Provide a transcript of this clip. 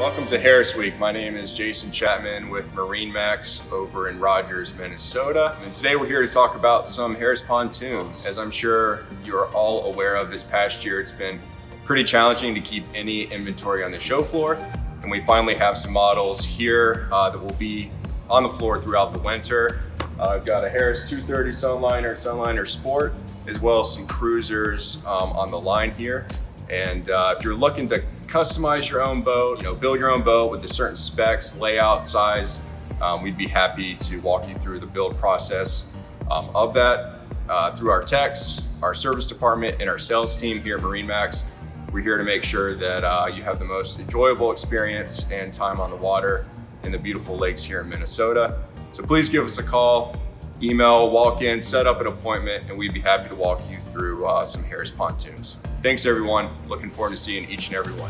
Welcome to Harris Week. My name is Jason Chapman with MarineMax over in Rogers, Minnesota. And today we're here to talk about some Harris pontoons. As I'm sure you're all aware of, this past year it's been pretty challenging to keep any inventory on the show floor. And we finally have some models here that will be on the floor throughout the winter. I've got a Harris 230 Sunliner Sport, as well as some cruisers on the line here. And if you're looking to customize your own boat, build your own boat with the certain specs, layout, size, we'd be happy to walk you through the build process of that through our techs, our service department, and our sales team here at MarineMax. We're here to make sure that you have the most enjoyable experience and time on the water in the beautiful lakes here in Minnesota. So please give us a call, email, walk in, set up an appointment, and we'd be happy to walk you through some Harris pontoons. Thanks everyone. Looking forward to seeing each and every one.